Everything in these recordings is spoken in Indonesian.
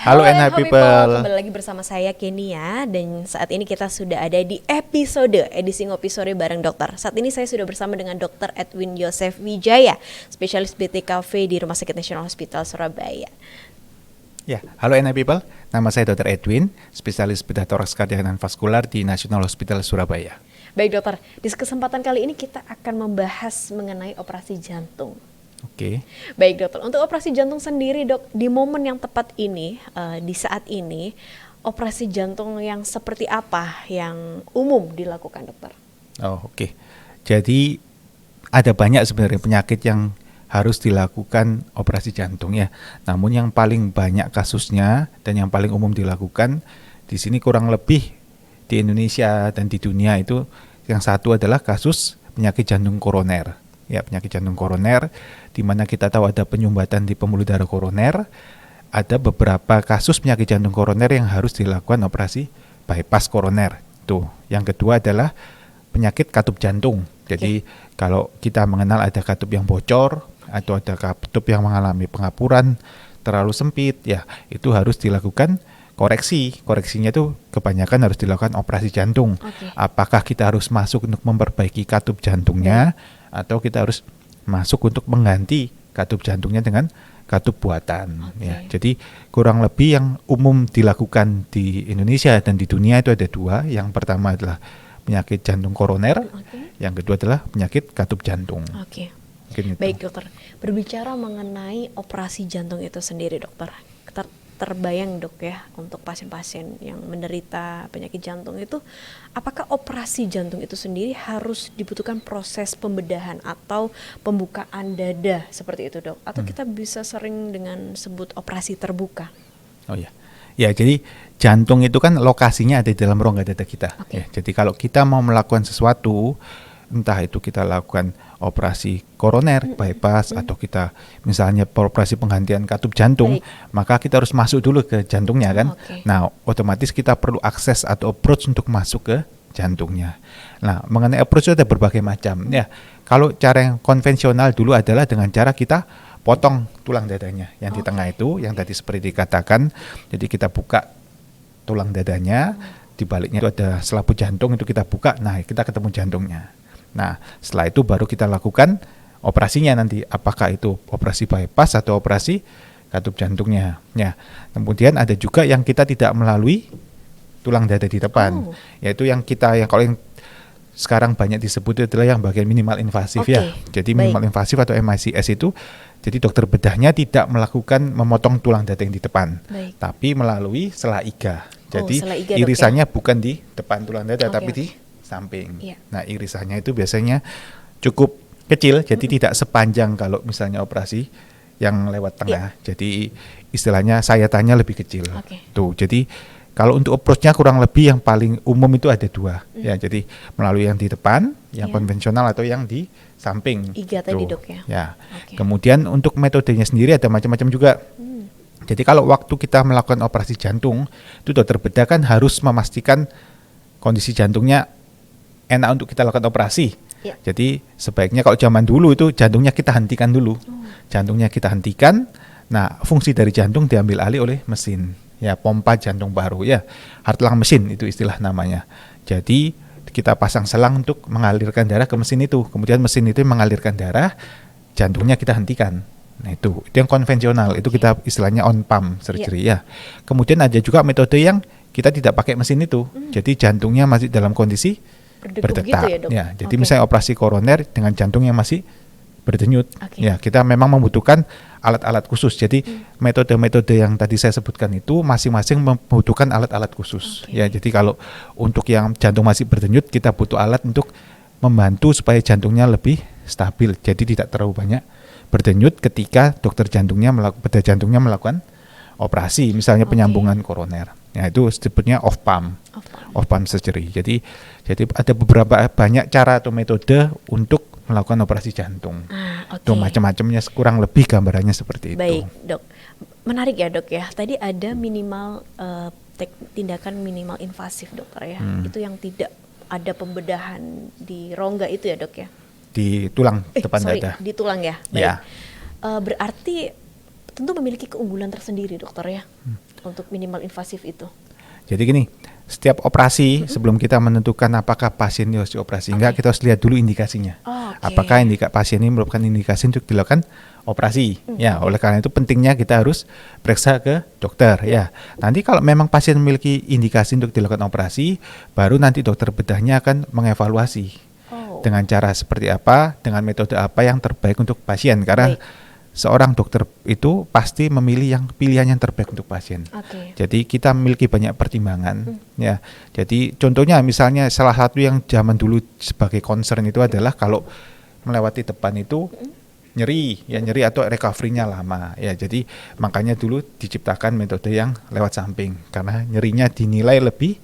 Halo Halo NH NH People, People. kembali lagi bersama saya Kenia dan saat ini kita sudah ada di episode edisi Ngopi Sore bareng dokter. Saat ini saya sudah bersama dengan Dr. Edwin Yosef Wijaya, spesialis BTKV di Rumah Sakit Nasional Hospital Surabaya. Ya, halo NH People. Nama saya Dr. Edwin, spesialis bedah toraks kardiak dan vaskular di National Hospital Surabaya. Baik dokter, di kesempatan kali ini kita akan membahas mengenai operasi jantung. Oke. Baik dokter, untuk operasi jantung sendiri dok, di momen yang tepat ini, di saat ini, operasi jantung yang seperti apa yang umum dilakukan dokter? Oh, oke. Jadi ada banyak sebenarnya penyakit yang harus dilakukan operasi jantung ya. Namun yang paling banyak kasusnya dan yang paling umum dilakukan di sini kurang lebih di Indonesia dan di dunia itu yang satu adalah kasus penyakit jantung koroner. Ya, penyakit jantung koroner, di mana kita tahu ada penyumbatan di pembuluh darah koroner, ada beberapa kasus penyakit jantung koroner yang harus dilakukan operasi bypass koroner. Tuh, yang kedua adalah penyakit katup jantung. Jadi kalau kita mengenal ada katup yang bocor atau ada katup yang mengalami pengapuran terlalu sempit, ya itu harus dilakukan koreksi. Koreksinya itu kebanyakan harus dilakukan operasi jantung. Apakah kita harus masuk untuk memperbaiki katup jantungnya atau kita harus masuk untuk mengganti katup jantungnya dengan katup buatan. Ya, jadi kurang lebih yang umum dilakukan di Indonesia dan di dunia itu ada dua. Yang pertama adalah penyakit jantung koroner, yang kedua adalah penyakit katup jantung. Baik dokter, berbicara mengenai operasi jantung itu sendiri dokter, terbayang dok ya untuk pasien-pasien yang menderita penyakit jantung itu, apakah operasi jantung itu sendiri harus dibutuhkan proses pembedahan atau pembukaan dada seperti itu dok? Atau kita bisa sering dengan sebut operasi terbuka? Oh ya, ya jadi jantung itu kan lokasinya ada di dalam rongga dada kita. Ya, jadi kalau kita mau melakukan sesuatu, entah itu kita lakukan operasi koroner, bypass, atau kita misalnya operasi penggantian katup jantung, maka kita harus masuk dulu ke jantungnya kan. Nah, otomatis kita perlu akses atau approach untuk masuk ke jantungnya. Nah, mengenai approach itu ada berbagai macam. Ya, kalau cara yang konvensional dulu adalah dengan cara kita potong tulang dadanya yang di tengah itu, yang tadi seperti dikatakan. Jadi kita buka tulang dadanya, di baliknya itu ada selaput jantung, itu kita buka, nah kita ketemu jantungnya. Nah, setelah itu baru kita lakukan operasinya nanti, apakah itu operasi bypass atau operasi katup jantungnya. Ya, kemudian ada juga yang kita tidak melalui tulang dada di depan, yaitu yang kalau yang sekarang banyak disebut adalah yang bagian minimal invasif ya. Jadi minimal invasif atau MICS itu, jadi dokter bedahnya tidak melakukan memotong tulang dada yang di depan, tapi melalui sela iga. Jadi irisannya bukan di depan tulang dada, tapi di samping. Nah, irisannya itu biasanya cukup kecil, jadi tidak sepanjang kalau misalnya operasi yang lewat tengah. Jadi istilahnya sayatan lebih kecil. Tuh, jadi kalau untuk approach-nya kurang lebih yang paling umum itu ada dua. Ya, jadi melalui yang di depan, yang konvensional atau yang di samping. Iga tadi dok ya. Ya. Kemudian untuk metodenya sendiri ada macam-macam juga. Jadi kalau waktu kita melakukan operasi jantung, itu dokter bedah kan harus memastikan kondisi jantungnya enak untuk kita lakukan operasi. Jadi sebaiknya kalau zaman dulu itu jantungnya kita hentikan dulu. Jantungnya kita hentikan. Nah, fungsi dari jantung diambil alih oleh mesin. Ya, pompa jantung baru ya. Heart lung mesin itu istilah namanya. Jadi kita pasang selang untuk mengalirkan darah ke mesin itu. Kemudian mesin itu mengalirkan darah, jantungnya kita hentikan. Nah, itu yang konvensional. Itu kita istilahnya on pump surgery ya. Kemudian ada juga metode yang kita tidak pakai mesin itu. Jadi jantungnya masih dalam kondisi berdetak. Gitu ya, jadi misalnya operasi koroner dengan jantung yang masih berdenyut. Ya, kita memang membutuhkan alat-alat khusus. Jadi metode-metode yang tadi saya sebutkan itu masing-masing membutuhkan alat-alat khusus. Ya, jadi kalau untuk yang jantung masih berdenyut, kita butuh alat untuk membantu supaya jantungnya lebih stabil. Jadi tidak terlalu banyak berdenyut ketika dokter bedah jantungnya melakukan operasi, misalnya penyambungan koroner. Ya, itu disebutnya off pump surgery. Jadi ada banyak cara atau metode untuk melakukan operasi jantung. Itu macam-macamnya, kurang lebih gambarannya seperti itu. Baik dok, menarik ya dok ya. Tadi ada minimal tindakan minimal invasif dokter ya. Itu yang tidak ada pembedahan di rongga itu ya dok ya. Di tulang depan dada. Di tulang ya. Baik. Berarti tentu memiliki keunggulan tersendiri dokter ya. untuk minimal invasif itu? Jadi gini, setiap operasi sebelum kita menentukan apakah pasien ini harus dioperasi enggak, kita harus lihat dulu indikasinya. Apakah pasien ini merupakan indikasi untuk dilakukan operasi. Ya, oleh karena itu pentingnya kita harus periksa ke dokter. Ya, nanti kalau memang pasien memiliki indikasi untuk dilakukan operasi, baru nanti dokter bedahnya akan mengevaluasi dengan cara seperti apa, dengan metode apa yang terbaik untuk pasien. Karena seorang dokter itu pasti memilih pilihan yang terbaik untuk pasien. Jadi kita memiliki banyak pertimbangan. Ya, jadi contohnya misalnya salah satu yang zaman dulu sebagai concern itu adalah kalau melewati depan itu nyeri atau recovery-nya lama. Ya, jadi makanya dulu diciptakan metode yang lewat samping karena nyerinya dinilai lebih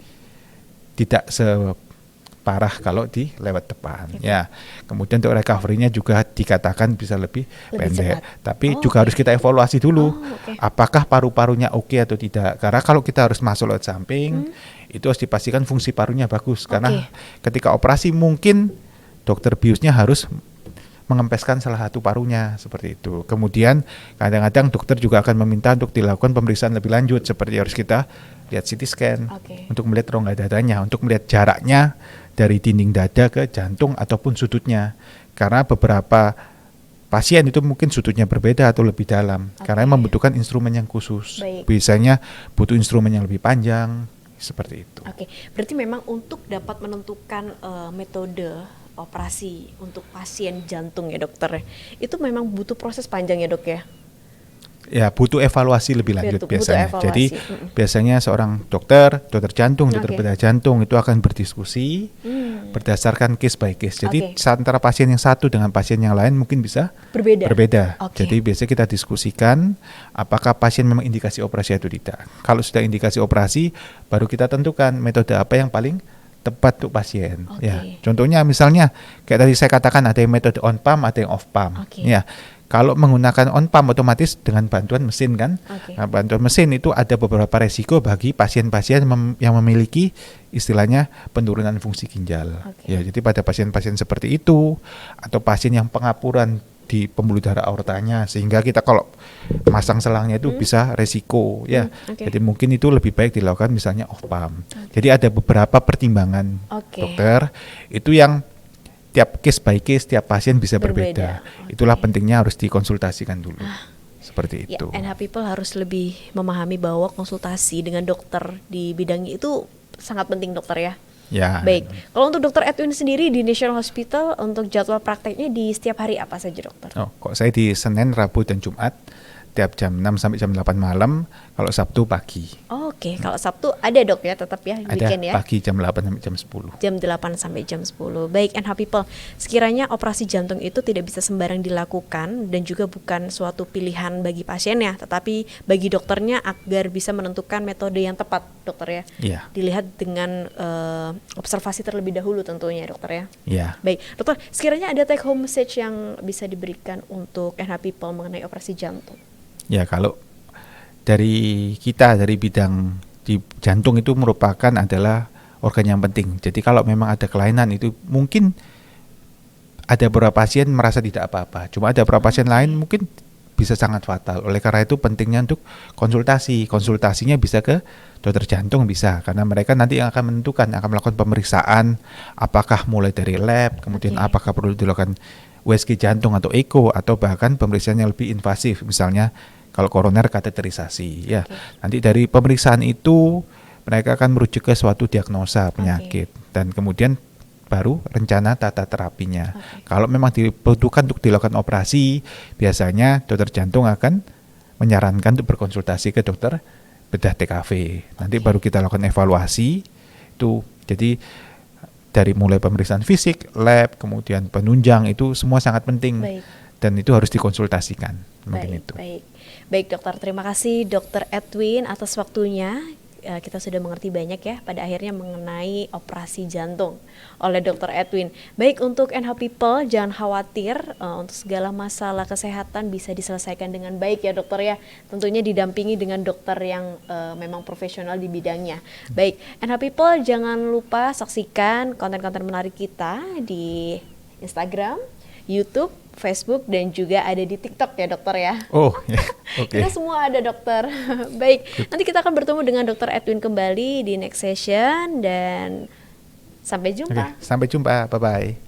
tidak parah kalau di lewat depan. Ya, kemudian untuk recovery-nya juga dikatakan bisa lebih pendek. Cepat. Tapi juga harus kita evaluasi dulu, apakah paru-parunya oke atau tidak. Karena kalau kita harus masuk lewat samping, itu harus dipastikan fungsi parunya bagus. Karena ketika operasi mungkin dokter biusnya harus mengempeskan salah satu parunya seperti itu. Kemudian kadang-kadang dokter juga akan meminta untuk dilakukan pemeriksaan lebih lanjut seperti harus kita lihat CT scan untuk melihat rongga dadanya, untuk melihat jaraknya dari dinding dada ke jantung ataupun sudutnya. Karena beberapa pasien itu mungkin sudutnya berbeda atau lebih dalam karena membutuhkan instrumen yang khusus. Biasanya butuh instrumen yang lebih panjang seperti itu. Berarti memang untuk dapat menentukan metode operasi untuk pasien jantung ya dokter, itu memang butuh proses panjang ya dok ya? Ya, butuh evaluasi lebih lanjut biasanya. Jadi biasanya seorang dokter jantung, dokter bedah jantung itu akan berdiskusi berdasarkan case by case. Jadi antara pasien yang satu dengan pasien yang lain mungkin bisa berbeda. Jadi biasanya kita diskusikan apakah pasien memang indikasi operasi atau tidak. Kalau sudah indikasi operasi, baru kita tentukan metode apa yang paling tepat untuk pasien. Ya, contohnya misalnya kayak tadi saya katakan ada yang metode on pump, ada yang off pump. Ya. Kalau menggunakan on pump otomatis dengan bantuan mesin kan. Nah, bantuan mesin itu ada beberapa resiko bagi pasien-pasien yang memiliki istilahnya penurunan fungsi ginjal. Ya, jadi pada pasien-pasien seperti itu atau pasien yang pengapuran di pembuluh darah aortanya sehingga kita kalau masang selangnya itu bisa resiko ya. Jadi mungkin itu lebih baik dilakukan misalnya off pump. Jadi ada beberapa pertimbangan dokter itu yang tiap case by case, tiap pasien bisa berbeda. Itulah pentingnya harus dikonsultasikan dulu. Seperti itu. NH People harus lebih memahami bahwa konsultasi dengan dokter di bidangnya itu sangat penting dokter ya. Ya. Baik. Kalau untuk Dokter Edwin sendiri di National Hospital untuk jadwal prakteknya di setiap hari apa saja dokter? Kok saya di Senin, Rabu dan Jumat tiap jam 6 sampai jam 8 malam, kalau Sabtu pagi. Kalau Sabtu ada dok ya tetap ya ada weekend ya? Pagi jam 8 sampai jam 10. Jam 8 sampai jam 10. Baik, NH People, sekiranya operasi jantung itu tidak bisa sembarang dilakukan dan juga bukan suatu pilihan bagi pasiennya, tetapi bagi dokternya agar bisa menentukan metode yang tepat dokter ya. Iya. Dilihat dengan observasi terlebih dahulu tentunya dokter ya. Iya. Baik, dokter, sekiranya ada take home message yang bisa diberikan untuk NH People mengenai operasi jantung. Ya, kalau dari kita dari bidang di jantung itu merupakan adalah organ yang penting. Jadi kalau memang ada kelainan itu mungkin ada beberapa pasien merasa tidak apa-apa. Cuma ada beberapa pasien lain mungkin bisa sangat fatal. Oleh karena itu pentingnya untuk konsultasi. Konsultasinya bisa ke dokter jantung bisa karena mereka nanti yang akan menentukan, akan melakukan pemeriksaan apakah mulai dari lab, kemudian apakah perlu dilakukan USG jantung atau echo atau bahkan pemeriksaan yang lebih invasif misalnya kalau koroner kateterisasi ya. Nanti dari pemeriksaan itu mereka akan merujuk ke suatu diagnosa penyakit dan kemudian baru rencana tata terapinya. Kalau memang dibutuhkan untuk dilakukan operasi, biasanya dokter jantung akan menyarankan untuk berkonsultasi ke dokter bedah TKV. Nanti baru kita lakukan evaluasi itu. Jadi dari mulai pemeriksaan fisik, lab, kemudian penunjang itu semua sangat penting dan itu harus dikonsultasikan. Mungkin itu. Baik dokter, terima kasih Dokter Edwin atas waktunya. Kita sudah mengerti banyak ya pada akhirnya mengenai operasi jantung oleh Dokter Edwin. Baik, untuk NH People jangan khawatir, untuk segala masalah kesehatan bisa diselesaikan dengan baik ya dokter ya. Tentunya didampingi dengan dokter yang memang profesional di bidangnya. Baik, NH People jangan lupa saksikan konten-konten menarik kita di Instagram, YouTube, Facebook, dan juga ada di TikTok ya dokter ya. Oh, ya. Oke. Kita semua ada dokter. Baik, nanti kita akan bertemu dengan Dokter Edwin kembali di next session dan sampai Oke, jumpa. sampai jumpa. Bye-bye.